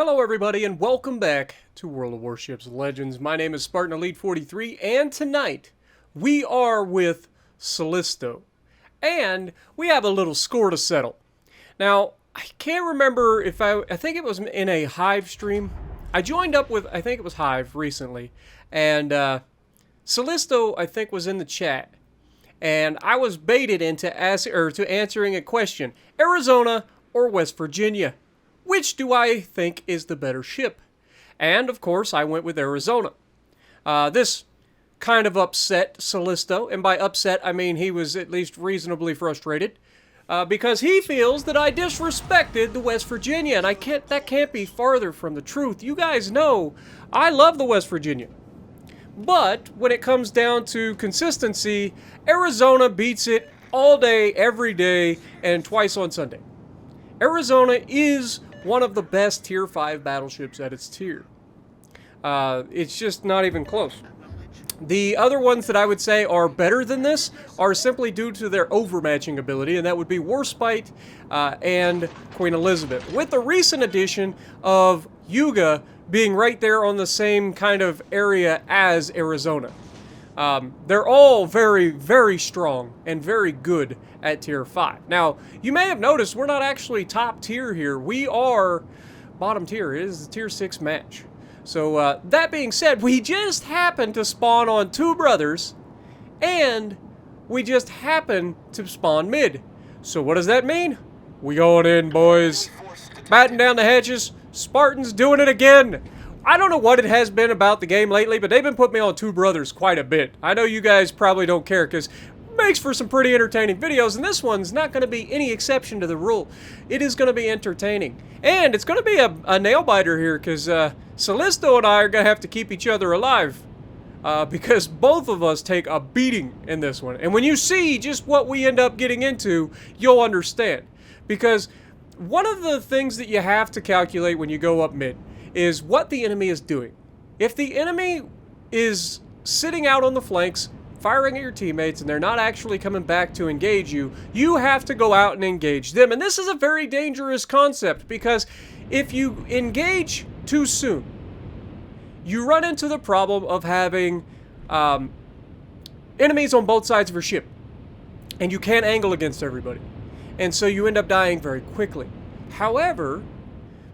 Hello everybody and welcome back to World of Warships Legends. My name is Spartan Elite 43 and tonight we are with Callisto. And we have a little score to settle. Now, I can't remember if I think it was in a Hive stream. I joined up with, I think it was Hive recently. And Callisto, I think, was in the chat. And I was baited into answering a question. Arizona or West Virginia? Which do I think is the better ship? And, of course, I went with Arizona. This kind of upset Callisto, and by upset, I mean he was at least reasonably frustrated, because he feels that I disrespected the West Virginia, and that can't be farther from the truth. You guys know I love the West Virginia. But when it comes down to consistency, Arizona beats it all day, every day, and twice on Sunday. Arizona is one of the best Tier 5 battleships at its tier. It's just not even close. The other ones that I would say are better than this are simply due to their overmatching ability, and that would be Warspite and Queen Elizabeth. With the recent addition of Yuga being right there on the same kind of area as Arizona. They're all very, very strong and very good at Tier 5. Now, you may have noticed we're not actually top tier here. We are bottom tier. It is the Tier 6 match. So, that being said, we just happened to spawn on two brothers, and we just happened to spawn mid. So what does that mean? We going in, boys. Batten down the hatches. Spartans doing it again. I don't know what it has been about the game lately, but they've been putting me on two brothers quite a bit. I know you guys probably don't care, because it makes for some pretty entertaining videos, and this one's not going to be any exception to the rule. It is going to be entertaining. And it's going to be a nail-biter here, because Callisto and I are going to have to keep each other alive. Because both of us take a beating in this one. And when you see just what we end up getting into, you'll understand. Because one of the things that you have to calculate when you go up mid is what the enemy is doing. If the enemy is sitting out on the flanks, firing at your teammates, and they're not actually coming back to engage you, you have to go out and engage them. And this is a very dangerous concept, because if you engage too soon, you run into the problem of having enemies on both sides of your ship, and you can't angle against everybody. And so you end up dying very quickly. However,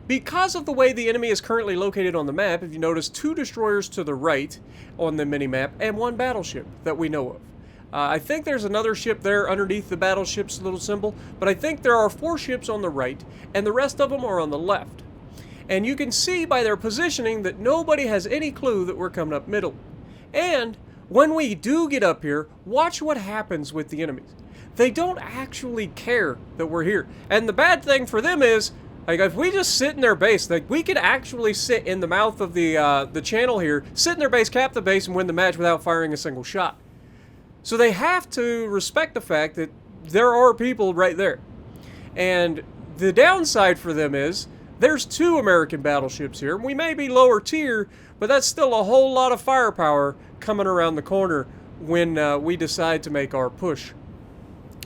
because of the way the enemy is currently located on the map, if you notice, two destroyers to the right on the mini-map, and one battleship that we know of. I think there's another ship there underneath the battleship's little symbol, but I think there are 4 ships on the right, and the rest of them are on the left. And you can see by their positioning that nobody has any clue that we're coming up middle. And when we do get up here, watch what happens with the enemies. They don't actually care that we're here. And the bad thing for them is, like, if we just sit in their base, like, we could actually sit in the mouth of the channel here, sit in their base, cap the base, and win the match without firing a single shot. So they have to respect the fact that there are people right there. And the downside for them is, there's 2 American battleships here. We may be lower tier, but that's still a whole lot of firepower coming around the corner when we decide to make our push.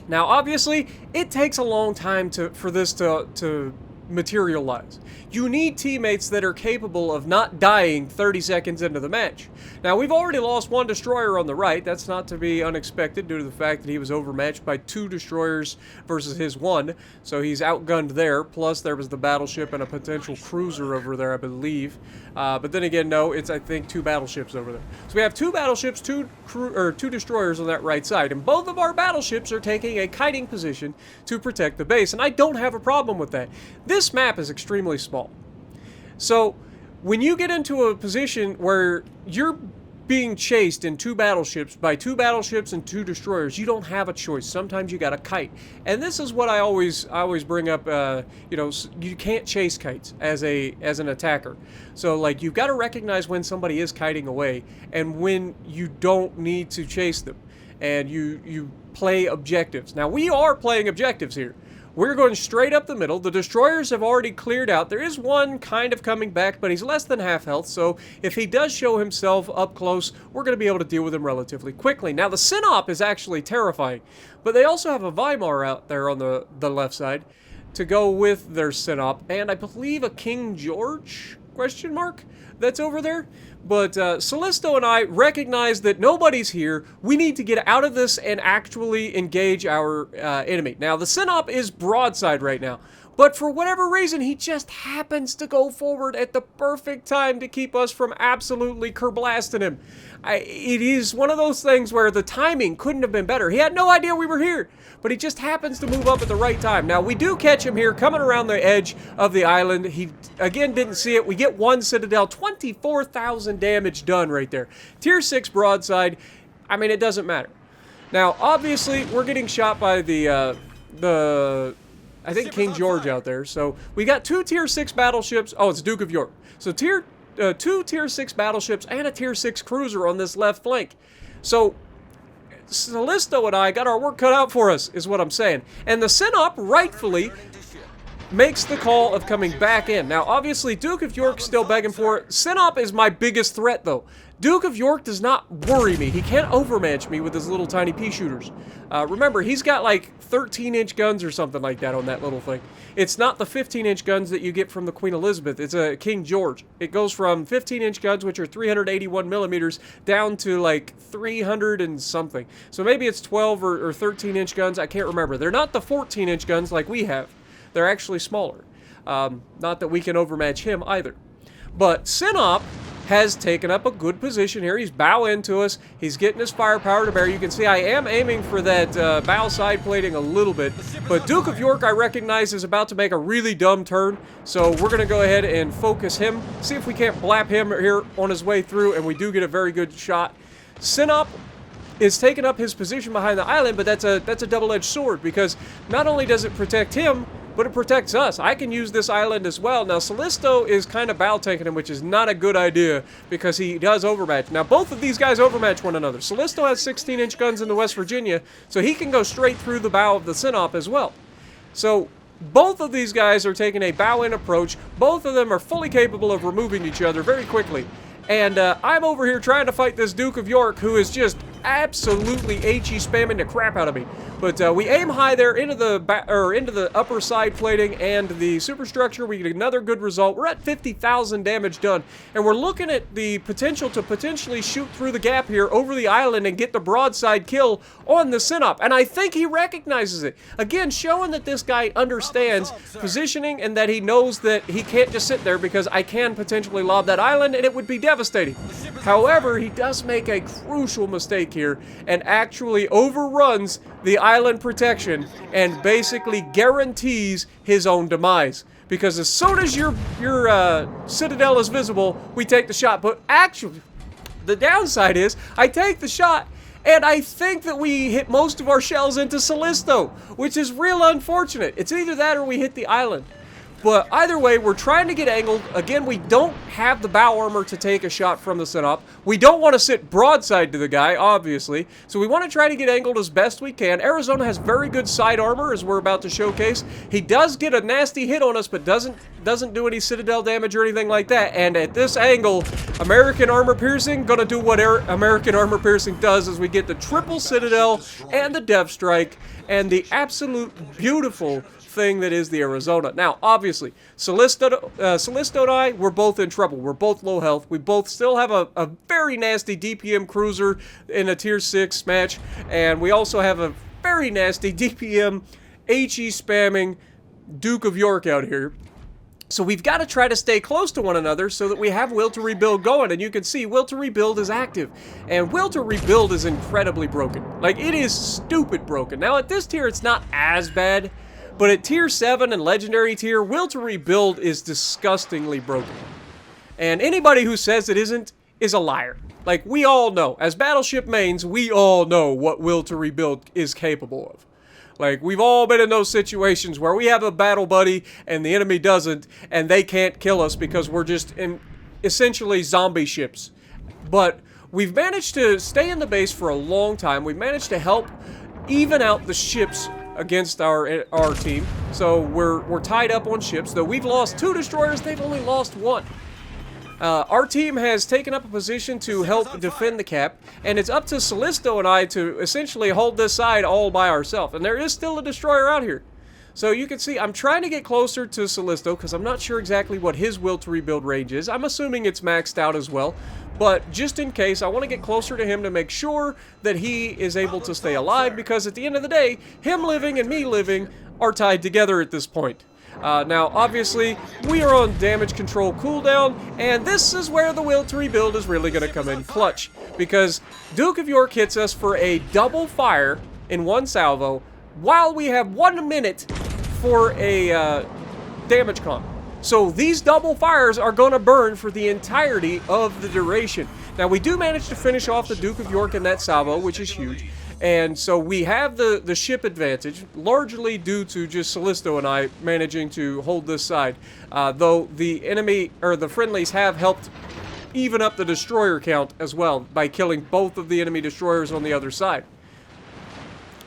Now, obviously, it takes a long time for this to materialize. You need teammates that are capable of not dying 30 seconds into the match. Now, we've already lost 1 destroyer on the right. That's not to be unexpected due to the fact that he was overmatched by 2 destroyers versus his 1. So he's outgunned there. Plus, there was the battleship and a potential cruiser over there, I believe. But then again, no, it's, I think, 2 battleships over there. So we have 2 battleships, 2 destroyers on that right side. And both of our battleships are taking a kiting position to protect the base. And I don't have a problem with that. This map is extremely small. So when you get into a position where you're being chased in 2 battleships by 2 battleships and 2 destroyers, you don't have a choice. Sometimes you got to kite. And this is what I always bring up. You know, you can't chase kites as an attacker. So, like, you've got to recognize when somebody is kiting away and when you don't need to chase them. And you play objectives. Now, we are playing objectives here. We're going straight up the middle. The destroyers have already cleared out. There is one kind of coming back, but he's less than half health, so if he does show himself up close, we're going to be able to deal with him relatively quickly. Now, the Sinop is actually terrifying, but they also have a Weimar out there on the left side. to go with their Synop, and I believe a King George, question mark, that's over there. But Callisto and I recognize that nobody's here. We need to get out of this and actually engage our enemy. Now, the Synop is broadside right now, but for whatever reason, he just happens to go forward at the perfect time to keep us from absolutely kerblasting him. It is one of those things where the timing couldn't have been better. He had no idea we were here, but he just happens to move up at the right time. Now, we do catch him here coming around the edge of the island. He, again, didn't see it. We get one Citadel, 24,000 damage done right there. Tier 6 broadside. I mean, it doesn't matter. Now, obviously, we're getting shot by the I think King George out there. So we got 2 Tier 6 battleships. Oh, it's Duke of York. So 2 Tier 6 battleships and a Tier 6 cruiser on this left flank. So Callisto and I got our work cut out for us, is what I'm saying. And the Synop rightfully makes the call of coming back in. Now, obviously, Duke of York's still begging for it. Synop is my biggest threat, though. Duke of York does not worry me. He can't overmatch me with his little tiny pea shooters. Remember, he's got like 13-inch guns or something like that on that little thing. It's not the 15-inch guns that you get from the Queen Elizabeth. It's a King George. It goes from 15-inch guns, which are 381 millimeters, down to like 300 and something. So maybe it's 12 or 13-inch guns. I can't remember. They're not the 14-inch guns like we have. They're actually smaller. Not that we can overmatch him either. But Synop has taken up a good position here. He's bowing to us. He's getting his firepower to bear. You can see I am aiming for that bow side plating a little bit. But Duke of York, I recognize, is about to make a really dumb turn. So we're going to go ahead and focus him. See if we can't blap him here on his way through. And we do get a very good shot. Synop is taking up his position behind the island, but that's a double-edged sword, because not only does it protect him, but it protects us. I can use this island as well. Now, Callisto is kind of bow-tanking him, which is not a good idea because he does overmatch. Now, both of these guys overmatch one another. Callisto has 16-inch guns in the West Virginia, so he can go straight through the bow of the Synop as well. So both of these guys are taking a bow-in approach. Both of them are fully capable of removing each other very quickly. And I'm over here trying to fight this Duke of York, who is just absolutely HE spamming the crap out of me. But we aim high there into the upper side plating and the superstructure. We get another good result. We're at 50,000 damage done, and we're looking at the potential to potentially shoot through the gap here over the island and get the broadside kill on the Synop. And I think he recognizes it. Again, showing that this guy understands positioning and that he knows that he can't just sit there, because I can potentially lob that island and it would be devastating. However, he does make a crucial mistake here and actually overruns the island protection and basically guarantees his own demise. Because as soon as your citadel is visible, we take the shot. But actually, the downside is I take the shot and I think that we hit most of our shells into Callisto, which is real unfortunate. It's either that or we hit the island. But either way, we're trying to get angled. Again, we don't have the bow armor to take a shot from the Synop. We don't want to sit broadside to the guy, obviously. So we want to try to get angled as best we can. Arizona has very good side armor, as we're about to showcase. He does get a nasty hit on us, but doesn't do any Citadel damage or anything like that. And at this angle, American Armor Piercing gonna do what American Armor Piercing does, is we get the triple Citadel and the Death Strike and the absolute beautiful thing that is the Arizona. Now, obviously, Callisto and I, we're both in trouble. We're both low health. We both still have a very nasty DPM cruiser in a tier 6 match, and we also have a very nasty DPM HE spamming Duke of York out here. So we've got to try to stay close to one another so that we have Will to Rebuild going. And you can see Will to Rebuild is active. And Will to Rebuild is incredibly broken. Like, it is stupid broken. Now, at this tier, it's not as bad. But at tier 7 and legendary tier, Will to Rebuild is disgustingly broken. And anybody who says it isn't is a liar. Like, we all know. As Battleship mains, we all know what Will to Rebuild is capable of. Like, we've all been in those situations where we have a battle buddy and the enemy doesn't, and they can't kill us because we're just essentially zombie ships. But we've managed to stay in the base for a long time. We've managed to help even out the ships against our team. So we're tied up on ships. Though we've lost 2 destroyers, they've only lost 1. Our team has taken up a position to help defend the cap, and it's up to Callisto and I to essentially hold this side all by ourselves. And there is still a destroyer out here. So you can see I'm trying to get closer to Callisto because I'm not sure exactly what his will to rebuild range is. I'm assuming it's maxed out as well. But just in case, I want to get closer to him to make sure that he is able to stay alive, because at the end of the day, him living and me living are tied together at this point. Now, obviously, we are on damage control cooldown, and this is where the will to rebuild is really going to come in clutch, because Duke of York hits us for a double fire in one salvo, while we have 1 minute for a damage comp. So these double fires are going to burn for the entirety of the duration. Now, we do manage to finish off the Duke of York in that salvo, which is huge. And so we have the ship advantage, largely due to just Callisto and I managing to hold this side. Though the enemy, or the friendlies, have helped even up the destroyer count as well by killing both of the enemy destroyers on the other side.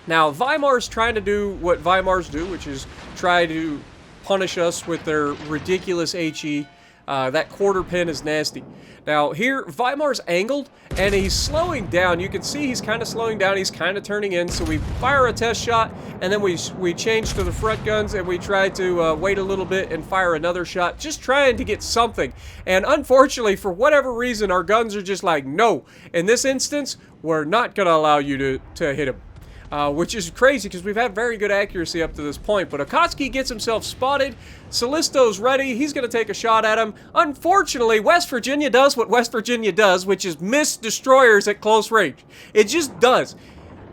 Now, Weimar's trying to do what Weimars do, which is try to punish us with their ridiculous HE. That quarter pin is nasty. Now, here, Weimar's angled, and he's slowing down. You can see he's kind of slowing down. He's kind of turning in, so we fire a test shot, and then we change to the front guns, and we try to wait a little bit and fire another shot, just trying to get something. And unfortunately, for whatever reason, our guns are just like, no. In this instance, we're not going to allow you to hit him. Which is crazy because we've had very good accuracy up to this point. But Akatsuki gets himself spotted. Callisto's ready. He's going to take a shot at him. Unfortunately, West Virginia does what West Virginia does, which is miss destroyers at close range. It just does.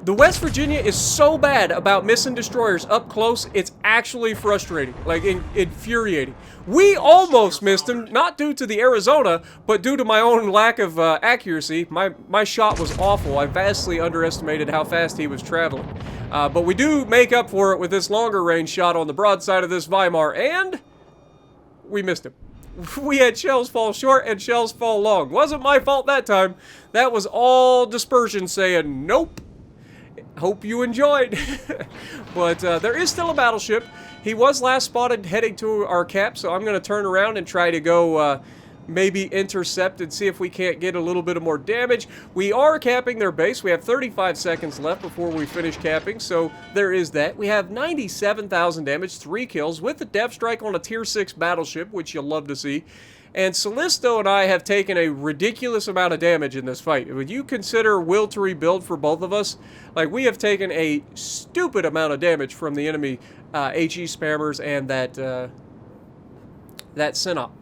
The West Virginia is so bad about missing destroyers up close, it's actually frustrating, like infuriating. We almost missed him, not due to the Arizona, but due to my own lack of accuracy. My shot was awful. I vastly underestimated how fast he was traveling. But we do make up for it with this longer range shot on the broadside of this Weimar, and we missed him. We had shells fall short and shells fall long. Wasn't my fault that time. That was all dispersion saying, nope. Hope you enjoyed. But there is still a battleship. He was last spotted heading to our cap, so I'm going to turn around and try to go maybe intercept and see if we can't get a little bit of more damage. We are capping their base. We have 35 seconds left before we finish capping, so there is that. We have 97,000 damage, 3 kills, with the depth strike on a tier 6 battleship, which you'll love to see. And Callisto and I have taken a ridiculous amount of damage in this fight. Would you consider will to rebuild for both of us? Like, we have taken a stupid amount of damage from the enemy HE spammers and that Synop.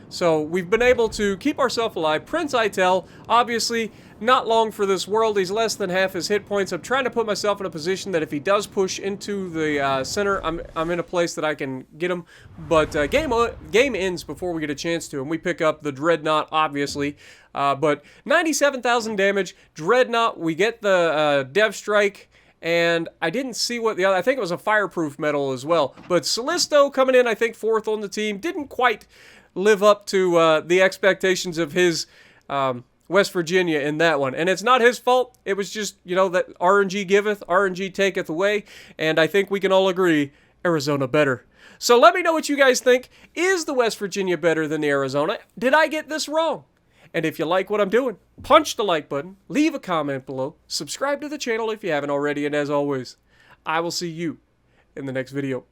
So we've been able to keep ourselves alive. Prince Itel, obviously, not long for this world. He's less than half his hit points. I'm trying to put myself in a position that if he does push into the center, I'm in a place that I can get him. But game ends before we get a chance to, and we pick up the Dreadnought, obviously. But 97,000 damage. Dreadnought, we get the Dev Strike. And I didn't see what the other... I think it was a fireproof medal as well. But Callisto coming in, I think, 4th on the team. Didn't quite live up to the expectations of his West Virginia in that one. And it's not his fault. It was just, you know, that RNG giveth, RNG taketh away. And I think we can all agree, Arizona better. So let me know what you guys think. Is the West Virginia better than the Arizona? Did I get this wrong? And if you like what I'm doing, punch the like button, leave a comment below, subscribe to the channel if you haven't already, and as always, I will see you in the next video.